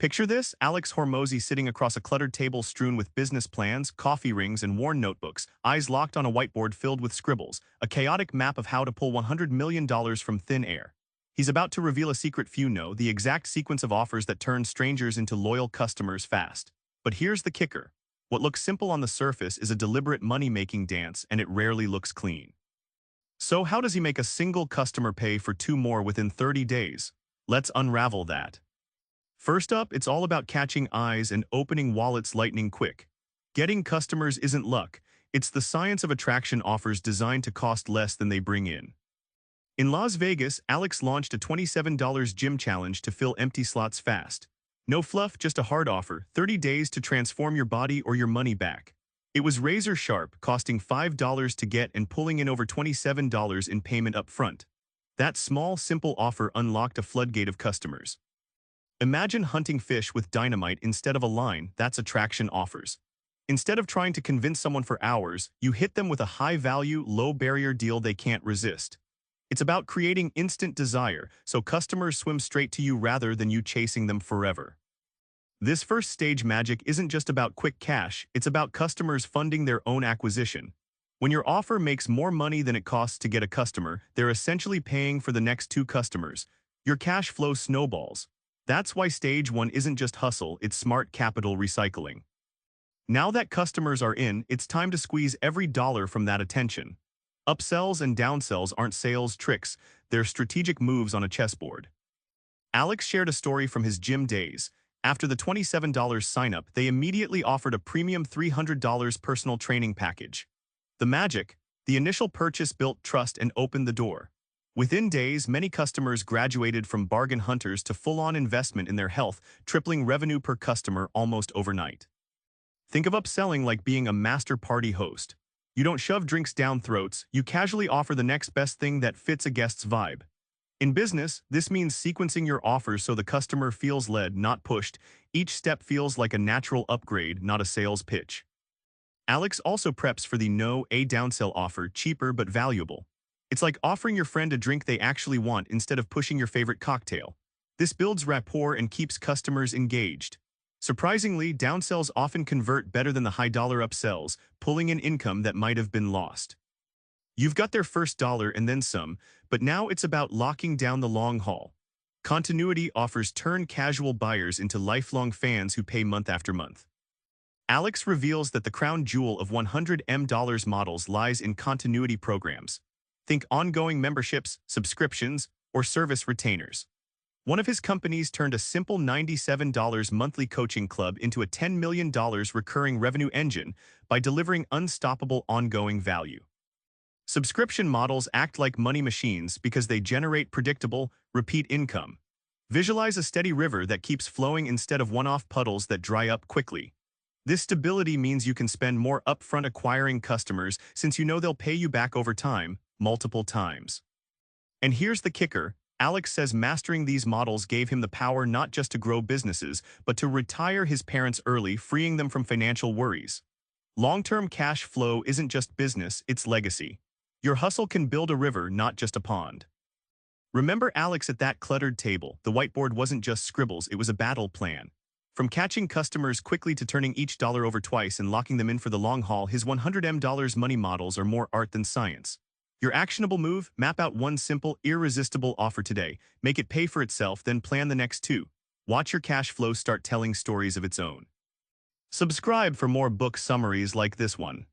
Picture this, Alex Hormozi sitting across a cluttered table strewn with business plans, coffee rings, and worn notebooks, eyes locked on a whiteboard filled with scribbles, a chaotic map of how to pull $100 million from thin air. He's about to reveal a secret few know, the exact sequence of offers that turn strangers into loyal customers fast. But here's the kicker. What looks simple on the surface is a deliberate money-making dance, and it rarely looks clean. So how does he make a single customer pay for two more within 30 days? Let's unravel that. First up, it's all about catching eyes and opening wallets lightning quick. Getting customers isn't luck. It's the science of attraction offers designed to cost less than they bring in. In Las Vegas, Alex launched a $27 gym challenge to fill empty slots fast. No fluff, just a hard offer, 30 days to transform your body or your money back. It was razor sharp, costing $5 to get and pulling in over $27 in payment up front. That small, simple offer unlocked a floodgate of customers. Imagine hunting fish with dynamite instead of a line. That's attraction offers. Instead of trying to convince someone for hours, you hit them with a high-value, low-barrier deal they can't resist. It's about creating instant desire, so customers swim straight to you rather than you chasing them forever. This first stage magic isn't just about quick cash, it's about customers funding their own acquisition. When your offer makes more money than it costs to get a customer, they're essentially paying for the next two customers. Your cash flow snowballs. That's why stage one isn't just hustle, it's smart capital recycling. Now that customers are in, it's time to squeeze every dollar from that attention. Upsells and downsells aren't sales tricks, they're strategic moves on a chessboard. Alex shared a story from his gym days. After the $27 sign-up, they immediately offered a premium $300 personal training package. The magic, the initial purchase built trust and opened the door. Within days, many customers graduated from bargain hunters to full-on investment in their health, tripling revenue per customer almost overnight. Think of upselling like being a master party host. You don't shove drinks down throats, you casually offer the next best thing that fits a guest's vibe. In business, this means sequencing your offers so the customer feels led, not pushed. Each step feels like a natural upgrade, not a sales pitch. Alex also preps for the no-a downsell offer, cheaper but valuable. It's like offering your friend a drink they actually want instead of pushing your favorite cocktail. This builds rapport and keeps customers engaged. Surprisingly, downsells often convert better than the high-dollar upsells, pulling in income that might have been lost. You've got their first dollar and then some, but now it's about locking down the long haul. Continuity offers turn casual buyers into lifelong fans who pay month after month. Alex reveals that the crown jewel of $100M models lies in continuity programs. Think ongoing memberships, subscriptions, or service retainers. One of his companies turned a simple $97 monthly coaching club into a $10 million recurring revenue engine by delivering unstoppable ongoing value. Subscription models act like money machines because they generate predictable, repeat income. Visualize a steady river that keeps flowing instead of one-off puddles that dry up quickly. This stability means you can spend more upfront acquiring customers since you know they'll pay you back over time, multiple times. And here's the kicker. Alex says mastering these models gave him the power not just to grow businesses, but to retire his parents early, freeing them from financial worries. Long-term cash flow isn't just business, it's legacy. Your hustle can build a river, not just a pond. Remember Alex at that cluttered table. The whiteboard wasn't just scribbles, it was a battle plan. From catching customers quickly to turning each dollar over twice and locking them in for the long haul, his $100M money models are more art than science. Your actionable move? Map out one simple, irresistible offer today. Make it pay for itself, then plan the next two. Watch your cash flow start telling stories of its own. Subscribe for more book summaries like this one.